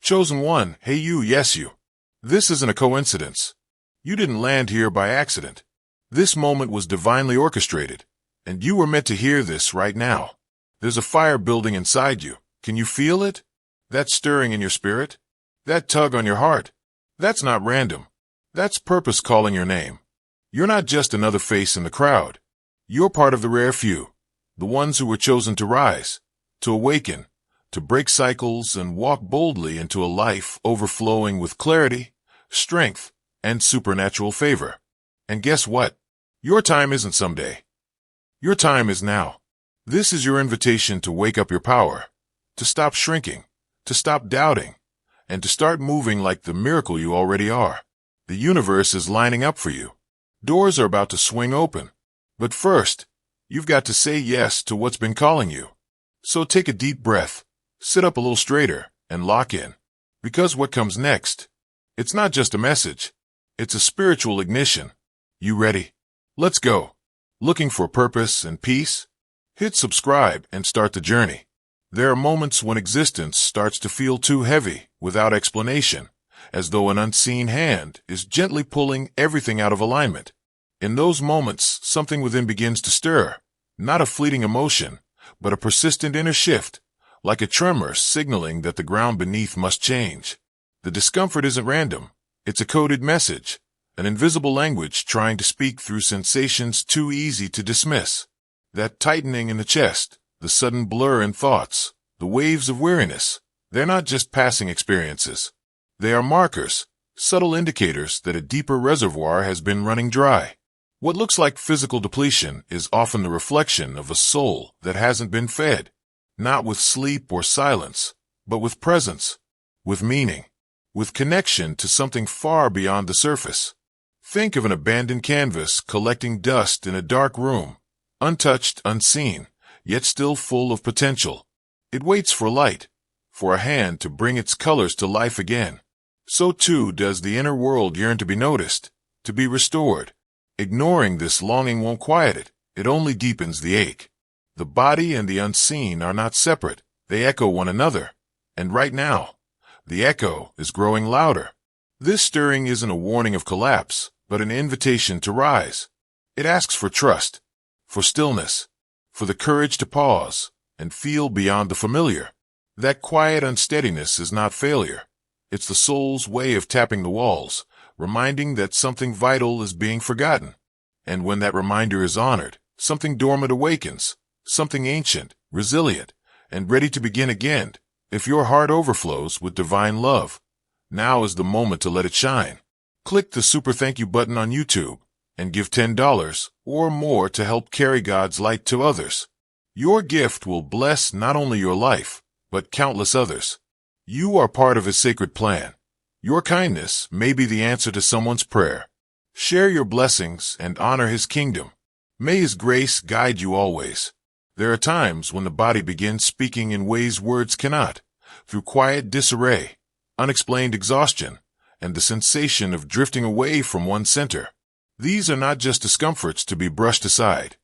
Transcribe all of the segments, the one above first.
Chosen one, hey you, yes you. This isn't a coincidence. You didn't land here by accident. This moment was divinely orchestrated, and you were meant to hear this right now. There's a fire building inside you. Can you feel it? That stirring in your spirit? That tug on your heart? That's not random. That's purpose calling your name. You're not just another face in the crowd. You're part of the rare few, the ones who were chosen to rise, to awaken, to break cycles and walk boldly into a life overflowing with clarity, strength, and supernatural favor. And guess what? Your time isn't someday. Your time is now. This is your invitation to wake up your power, to stop shrinking, to stop doubting, and to start moving like the miracle you already are. The universe is lining up for you. Doors are about to swing open. But first, you've got to say yes to what's been calling you. So take a deep breath, sit up a little straighter, and lock in. Because what comes next, it's not just a message. It's a spiritual ignition. You ready? Let's go. Looking for purpose and peace? Hit subscribe and start the journey. There are moments when existence starts to feel too heavy without explanation, as though an unseen hand is gently pulling everything out of alignment. In those moments, something within begins to stir, not a fleeting emotion, but a persistent inner shift, like a tremor signaling that the ground beneath must change. The discomfort isn't random. It's a coded message, an invisible language trying to speak through sensations too easy to dismiss. That tightening in the chest, the sudden blur in thoughts, the waves of weariness, they're not just passing experiences. They are markers, subtle indicators that a deeper reservoir has been running dry. What looks like physical depletion is often the reflection of a soul that hasn't been fed, not with sleep or silence, but with presence, with meaning, with connection to something far beyond the surface. Think of an abandoned canvas collecting dust in a dark room, untouched, unseen, yet still full of potential. It waits for light, for a hand to bring its colors to life again. So too does the inner world yearn to be noticed, to be restored. Ignoring this longing won't quiet it, it only deepens the ache. The body and the unseen are not separate, they echo one another. And right now, the echo is growing louder. This stirring isn't a warning of collapse, but an invitation to rise. It asks for trust, for stillness, for the courage to pause and feel beyond the familiar. That quiet unsteadiness is not failure. It's the soul's way of tapping the walls, reminding that something vital is being forgotten. And when that reminder is honored, something dormant awakens, something ancient, resilient, and ready to begin again. If your heart overflows with divine love, now is the moment to let it shine. Click the super thank you button on YouTube and give $10 or more to help carry God's light to others. Your gift will bless not only your life, but countless others. You are part of His sacred plan. Your kindness may be the answer to someone's prayer. Share your blessings and honor His kingdom. May His grace guide you always. There are times when the body begins speaking in ways words cannot, through quiet disarray, unexplained exhaustion, and the sensation of drifting away from one's center. These are not just discomforts to be brushed aside.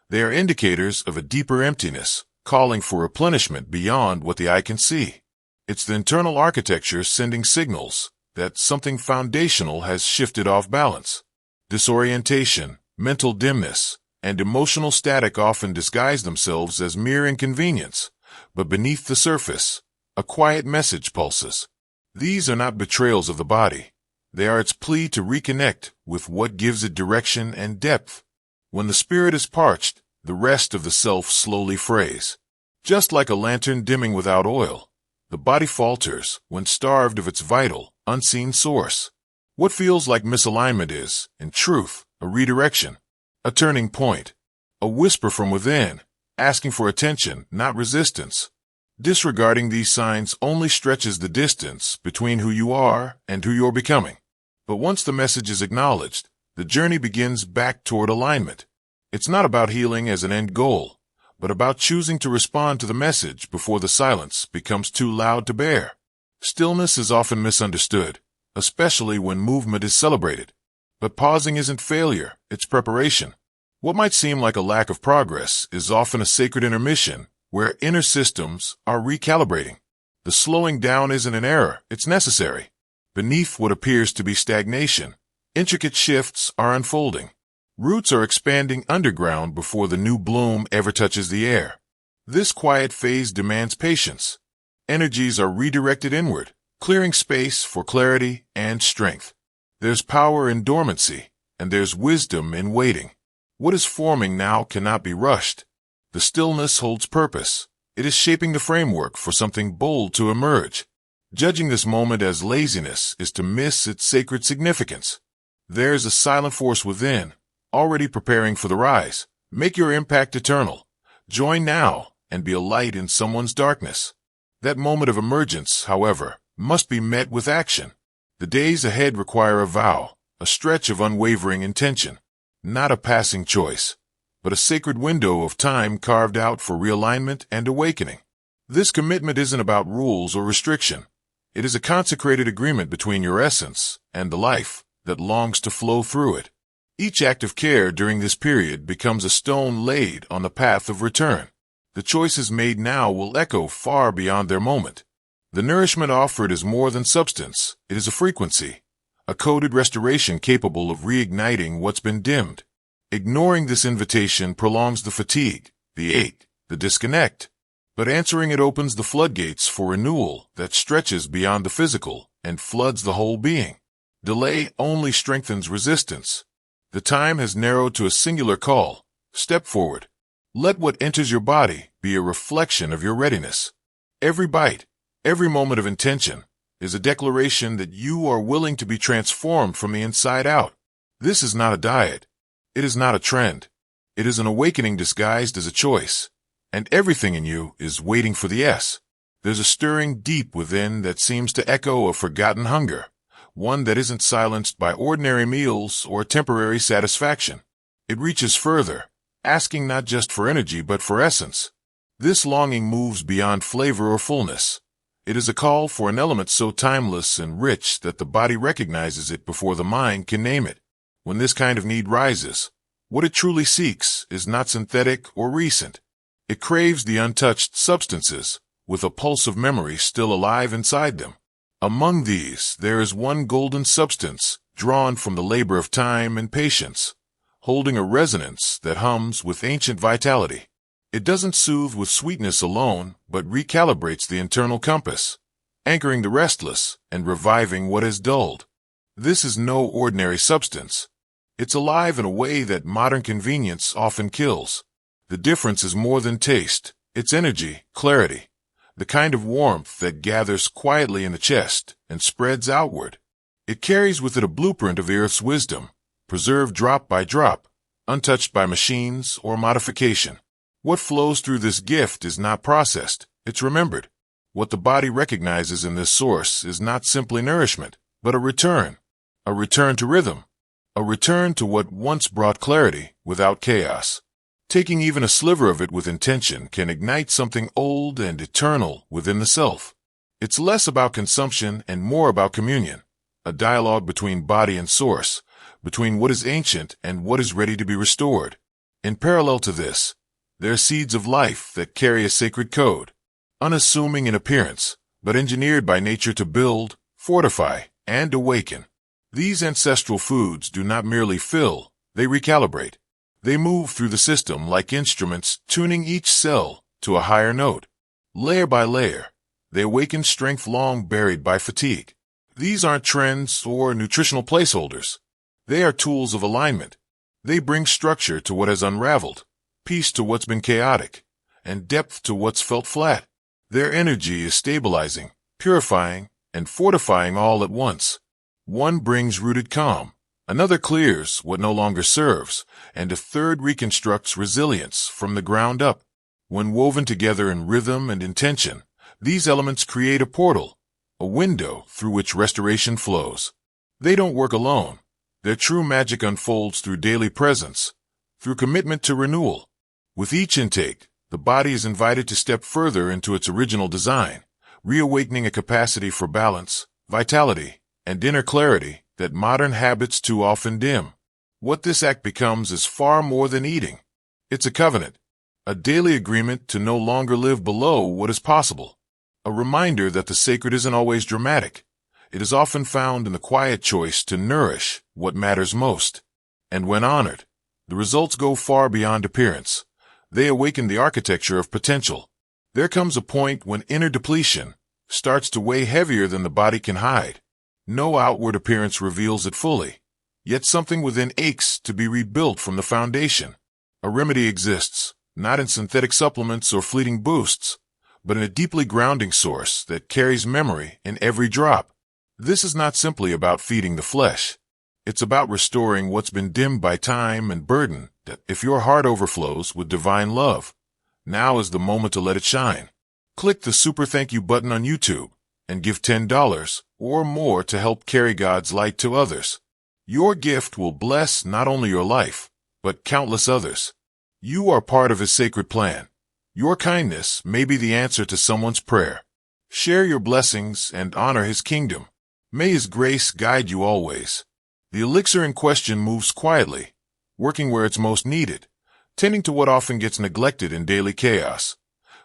They are indicators of a deeper emptiness, calling for replenishment beyond what the eye can see. It's the internal architecture sending signals that something foundational has shifted off balance. Disorientation, mental dimness, and emotional static often disguise themselves as mere inconvenience, but beneath the surface, a quiet message pulses. These are not betrayals of the body. They are its plea to reconnect with what gives it direction and depth. When the spirit is parched, the rest of the self slowly frays. Just like a lantern dimming without oil, the body falters when starved of its vital, unseen source. What feels like misalignment is, in truth, a redirection, a turning point, a whisper from within, asking for attention, not resistance. Disregarding these signs only stretches the distance between who you are and who you're becoming. But once the message is acknowledged, the journey begins back toward alignment. It's not about healing as an end goal, but about choosing to respond to the message before the silence becomes too loud to bear. Stillness is often misunderstood, especially when movement is celebrated. But pausing isn't failure, it's preparation. What might seem like a lack of progress is often a sacred intermission where inner systems are recalibrating. The slowing down isn't an error, it's necessary. Beneath what appears to be stagnation, intricate shifts are unfolding. Roots are expanding underground before the new bloom ever touches the air. This quiet phase demands patience. Energies are redirected inward, clearing space for clarity and strength. There's power in dormancy, and there's wisdom in waiting. What is forming now cannot be rushed. The stillness holds purpose. It is shaping the framework for something bold to emerge. Judging this moment as laziness is to miss its sacred significance. There's a silent force within, already preparing for the rise. Make your impact eternal. Join now and be a light in someone's darkness. That moment of emergence, however, must be met with action. The days ahead require a vow, a stretch of unwavering intention. Not a passing choice, but a sacred window of time carved out for realignment and awakening. This commitment isn't about rules or restriction. It is a consecrated agreement between your essence and the life that longs to flow through it. Each act of care during this period becomes a stone laid on the path of return. The choices made now will echo far beyond their moment. The nourishment offered is more than substance. It is a frequency, a coded restoration capable of reigniting what's been dimmed. Ignoring this invitation prolongs the fatigue, the ache, the disconnect. But answering it opens the floodgates for renewal that stretches beyond the physical and floods the whole being. Delay only strengthens resistance. The time has narrowed to a singular call. Step forward. Let what enters your body be a reflection of your readiness. Every bite, every moment of intention, is a declaration that you are willing to be transformed from the inside out. This is not a diet. It is not a trend. It is an awakening disguised as a choice. And everything in you is waiting for the yes. There's a stirring deep within that seems to echo a forgotten hunger, one that isn't silenced by ordinary meals or temporary satisfaction. It reaches further, asking not just for energy but for essence. This longing moves beyond flavor or fullness. It is a call for an element so timeless and rich that the body recognizes it before the mind can name it. When this kind of need rises, what it truly seeks is not synthetic or recent. It craves the untouched substances, with a pulse of memory still alive inside them. Among these, there is one golden substance, drawn from the labor of time and patience, holding a resonance that hums with ancient vitality. It doesn't soothe with sweetness alone, but recalibrates the internal compass, anchoring the restless and reviving what is dulled. This is no ordinary substance. It's alive in a way that modern convenience often kills. The difference is more than taste. It's energy, clarity, the kind of warmth that gathers quietly in the chest and spreads outward. It carries with it a blueprint of Earth's wisdom, preserved drop by drop, untouched by machines or modification. What flows through this gift is not processed, it's remembered. What the body recognizes in this source is not simply nourishment, but a return to rhythm, a return to what once brought clarity without chaos. Taking even a sliver of it with intention can ignite something old and eternal within the self. It's less about consumption and more about communion, a dialogue between body and source, between what is ancient and what is ready to be restored. In parallel to this, there are seeds of life that carry a sacred code, unassuming in appearance, but engineered by nature to build, fortify, and awaken. These ancestral foods do not merely fill, they recalibrate. They move through the system like instruments, tuning each cell to a higher note. Layer by layer, they awaken strength long buried by fatigue. These aren't trends or nutritional placeholders. They are tools of alignment. They bring structure to what has unraveled, peace to what's been chaotic, and depth to what's felt flat. Their energy is stabilizing, purifying, and fortifying all at once. One brings rooted calm, another clears what no longer serves, and a third reconstructs resilience from the ground up. When woven together in rhythm and intention, these elements create a portal, a window through which restoration flows. They don't work alone. Their true magic unfolds through daily presence, through commitment to renewal. With each intake, the body is invited to step further into its original design, reawakening a capacity for balance, vitality, and inner clarity that modern habits too often dim. What this act becomes is far more than eating. It's a covenant, a daily agreement to no longer live below what is possible, A reminder that the sacred isn't always dramatic. It is often found in the quiet choice to nourish what matters most. And when honored, the results go far beyond appearance. They awaken the architecture of potential. There comes a point when inner depletion starts to weigh heavier than the body can hide. No outward appearance reveals it fully, yet something within aches to be rebuilt from the foundation. A remedy exists, not in synthetic supplements or fleeting boosts, but in a deeply grounding source that carries memory in every drop. This is not simply about feeding the flesh. It's about restoring what's been dimmed by time and burden. That if your heart overflows with divine love, now is the moment to let it shine. Click the super thank you button on YouTube and give $10 or more to help carry God's light to others. Your gift will bless not only your life, but countless others. You are part of His sacred plan. Your kindness may be the answer to someone's prayer. Share your blessings and honor His kingdom. May His grace guide you always. The elixir in question moves quietly, working where it's most needed, tending to what often gets neglected in daily chaos.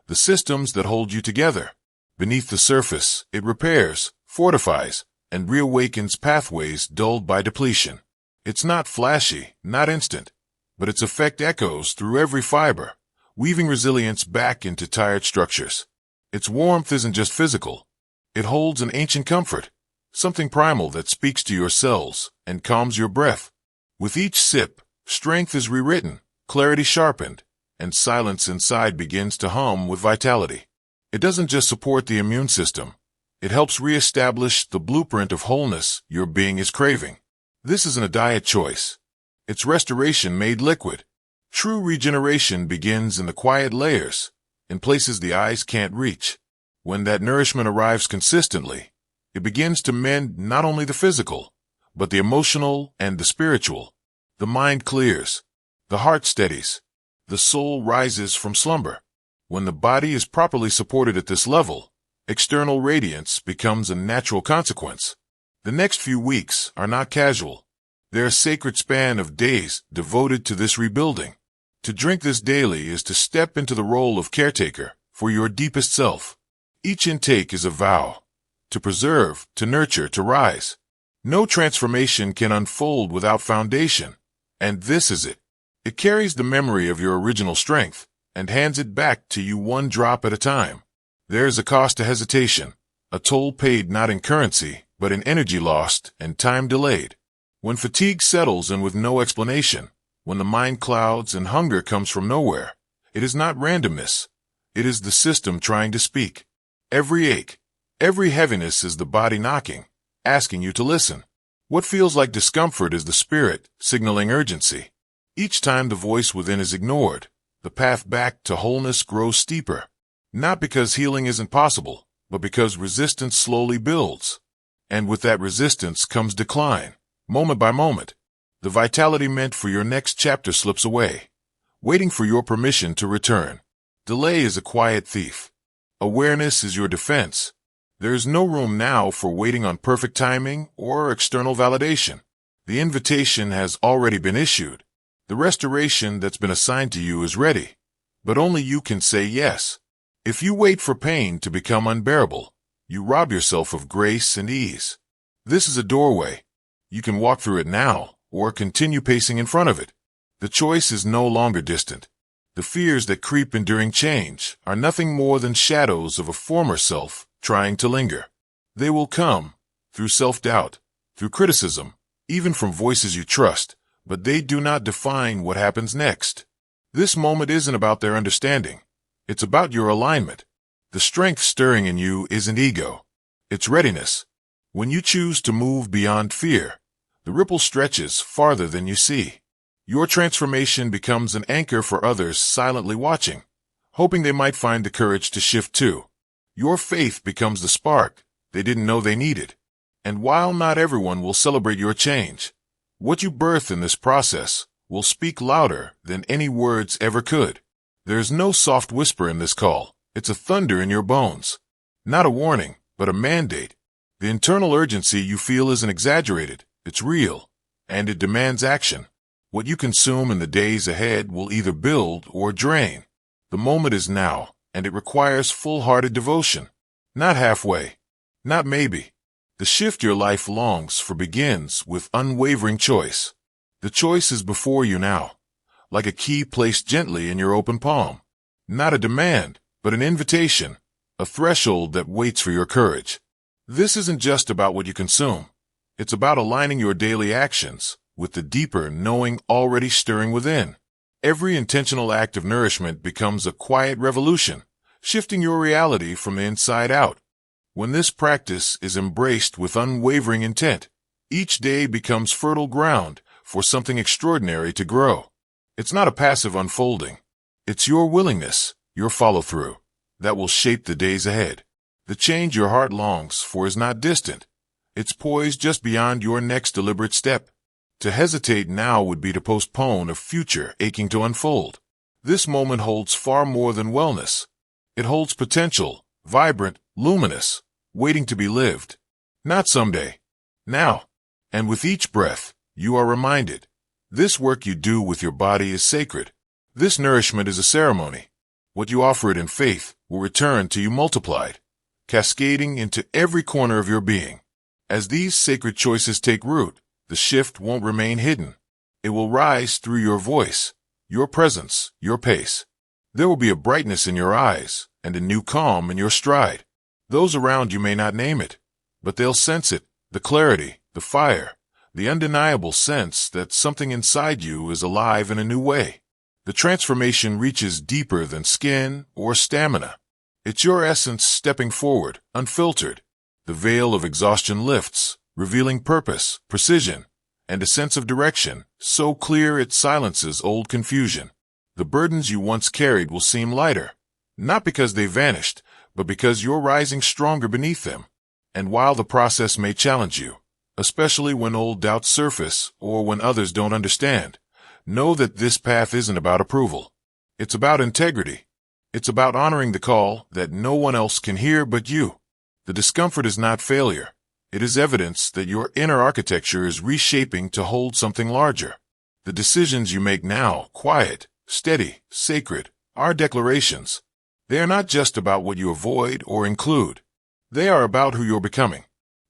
The systems that hold you together. Beneath the surface, it repairs, fortifies, and reawakens pathways dulled by depletion. It's not flashy, not instant, but its effect echoes through every fiber, weaving resilience back into tired structures. Its warmth isn't just physical. It holds an ancient comfort, something primal that speaks to your cells and calms your breath. With each sip, strength is rewritten, clarity sharpened, and silence inside begins to hum with vitality. It doesn't just support the immune system. It helps reestablish the blueprint of wholeness your being is craving. This isn't a diet choice. It's restoration made liquid. True regeneration begins in the quiet layers, in places the eyes can't reach. When that nourishment arrives consistently, it begins to mend not only the physical, but the emotional and the spiritual. The mind clears. The heart steadies. The soul rises from slumber. When the body is properly supported at this level, external radiance becomes a natural consequence. The next few weeks are not casual. They're a sacred span of days devoted to this rebuilding. To drink this daily is to step into the role of caretaker for your deepest self. Each intake is a vow. To preserve, to nurture, to rise. No transformation can unfold without foundation. And this is it. It carries the memory of your original strength and hands it back to you one drop at a time. There is a cost to hesitation, a toll paid not in currency, but in energy lost and time delayed. When fatigue settles in with no explanation, when the mind clouds and hunger comes from nowhere, it is not randomness. It is the system trying to speak. Every ache, every heaviness is the body knocking, asking you to listen. What feels like discomfort is the spirit signaling urgency. Each time the voice within is ignored, the path back to wholeness grows steeper. Not because healing isn't possible, but because resistance slowly builds. And with that resistance comes decline, moment by moment. The vitality meant for your next chapter slips away, waiting for your permission to return. Delay is a quiet thief. Awareness is your defense. There is no room now for waiting on perfect timing or external validation. The invitation has already been issued. The restoration that's been assigned to you is ready, but only you can say yes. If you wait for pain to become unbearable, you rob yourself of grace and ease. This is a doorway. You can walk through it now, or continue pacing in front of it. The choice is no longer distant. The fears that creep in during change are nothing more than shadows of a former self trying to linger. They will come, through self-doubt, through criticism, even from voices you trust, but they do not define what happens next. This moment isn't about their understanding. It's about your alignment. The strength stirring in you isn't ego. It's readiness. When you choose to move beyond fear, the ripple stretches farther than you see. Your transformation becomes an anchor for others silently watching, hoping they might find the courage to shift too. Your faith becomes the spark they didn't know they needed. And while not everyone will celebrate your change, what you birth in this process will speak louder than any words ever could. There's no soft whisper in this call. It's a thunder in your bones. Not a warning, but a mandate. The internal urgency you feel isn't exaggerated. It's real, and it demands action. What you consume in the days ahead will either build or drain. The moment is now, and it requires full-hearted devotion. Not halfway. Not maybe. The shift your life longs for begins with unwavering choice. The choice is before you now, like a key placed gently in your open palm. Not a demand, but an invitation, a threshold that waits for your courage. This isn't just about what you consume. It's about aligning your daily actions with the deeper knowing already stirring within. Every intentional act of nourishment becomes a quiet revolution, shifting your reality from the inside out. When this practice is embraced with unwavering intent, each day becomes fertile ground for something extraordinary to grow. It's not a passive unfolding. It's your willingness, your follow-through, that will shape the days ahead. The change your heart longs for is not distant. It's poised just beyond your next deliberate step. To hesitate now would be to postpone a future aching to unfold. This moment holds far more than wellness. It holds potential, vibrant, luminous, waiting to be lived. Not someday. Now. And with each breath, you are reminded. This work you do with your body is sacred. This nourishment is a ceremony. What you offer it in faith will return to you multiplied, cascading into every corner of your being. As these sacred choices take root, the shift won't remain hidden. It will rise through your voice, your presence, your pace. There will be a brightness in your eyes and a new calm in your stride. Those around you may not name it, but they'll sense it, the clarity, the fire, the undeniable sense that something inside you is alive in a new way. The transformation reaches deeper than skin or stamina. It's your essence stepping forward, unfiltered. The veil of exhaustion lifts, revealing purpose, precision, and a sense of direction, so clear it silences old confusion. The burdens you once carried will seem lighter, not because they vanished, but because you're rising stronger beneath them. And while the process may challenge you, especially when old doubts surface or when others don't understand, know that this path isn't about approval. It's about integrity. It's about honoring the call that no one else can hear but you. The discomfort is not failure. It is evidence that your inner architecture is reshaping to hold something larger. The decisions you make now, quiet, steady, sacred, are declarations. They are not just about what you avoid or include. They are about who you're becoming.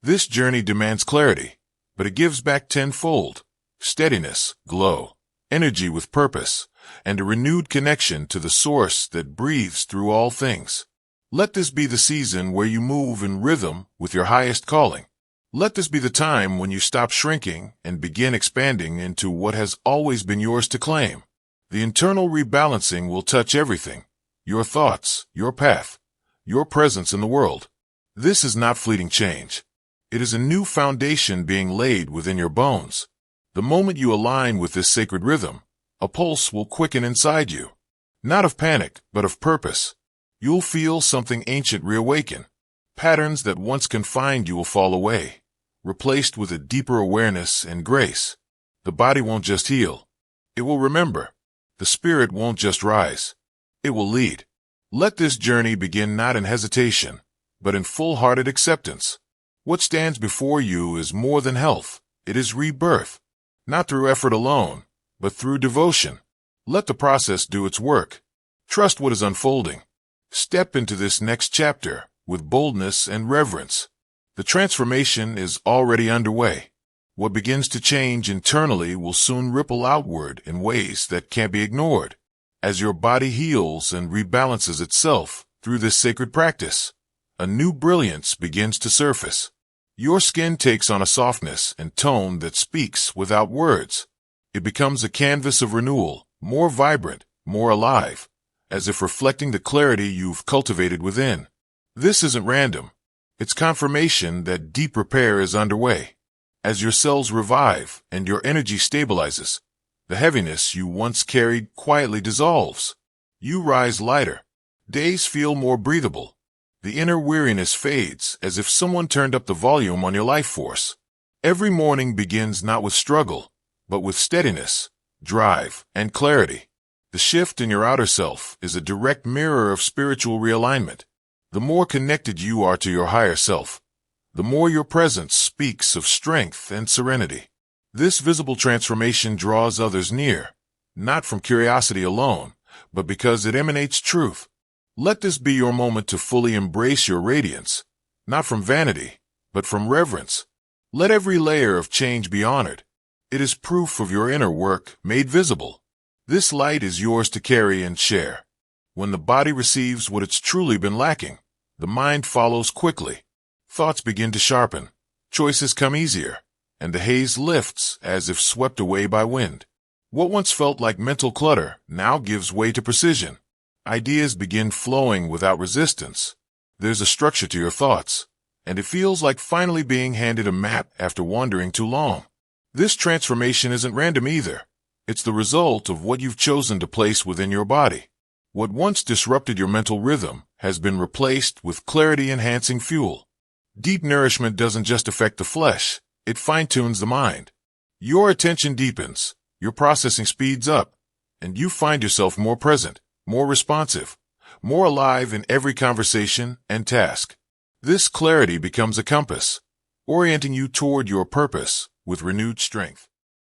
This journey demands clarity, but it gives back tenfold. Steadiness, glow, energy with purpose, and a renewed connection to the source that breathes through all things. Let this be the season where you move in rhythm with your highest calling. Let this be the time when you stop shrinking and begin expanding into what has always been yours to claim. The internal rebalancing will touch everything. Your thoughts, your path, your presence in the world. This is not fleeting change. It is a new foundation being laid within your bones. The moment you align with this sacred rhythm, a pulse will quicken inside you. Not of panic, but of purpose. You'll feel something ancient reawaken. Patterns that once confined you will fall away, replaced with a deeper awareness and grace. The body won't just heal. It will remember. The spirit won't just rise. It will lead. Let this journey begin not in hesitation, but in full-hearted acceptance. What stands before you is more than health. It is rebirth. Not through effort alone, but through devotion. Let the process do its work. Trust what is unfolding. Step into this next chapter with boldness and reverence. The transformation is already underway. What begins to change internally will soon ripple outward in ways that can't be ignored. As your body heals and rebalances itself through this sacred practice, a new brilliance begins to surface. Your skin takes on a softness and tone that speaks without words. It becomes a canvas of renewal, more vibrant, more alive, as if reflecting the clarity you've cultivated within. This isn't random. It's confirmation that deep repair is underway. As your cells revive and your energy stabilizes, the heaviness you once carried quietly dissolves. You rise lighter. Days feel more breathable. The inner weariness fades as if someone turned up the volume on your life force. Every morning begins not with struggle, but with steadiness, drive, and clarity. The shift in your outer self is a direct mirror of spiritual realignment. The more connected you are to your higher self, the more your presence speaks of strength and serenity. This visible transformation draws others near, not from curiosity alone, but because it emanates truth. Let this be your moment to fully embrace your radiance, not from vanity, but from reverence. Let every layer of change be honored. It is proof of your inner work made visible. This light is yours to carry and share. When the body receives what it's truly been lacking, the mind follows quickly. Thoughts begin to sharpen, choices come easier, and the haze lifts as if swept away by wind. What once felt like mental clutter now gives way to precision. Ideas begin flowing without resistance. There's a structure to your thoughts, and it feels like finally being handed a map after wandering too long. This transformation isn't random either. It's the result of what you've chosen to place within your body. What once disrupted your mental rhythm has been replaced with clarity-enhancing fuel. Deep nourishment doesn't just affect the flesh, it fine-tunes the mind. Your attention deepens, your processing speeds up, and you find yourself more present, more responsive, more alive in every conversation and task. This clarity becomes a compass, orienting you toward your purpose with renewed strength.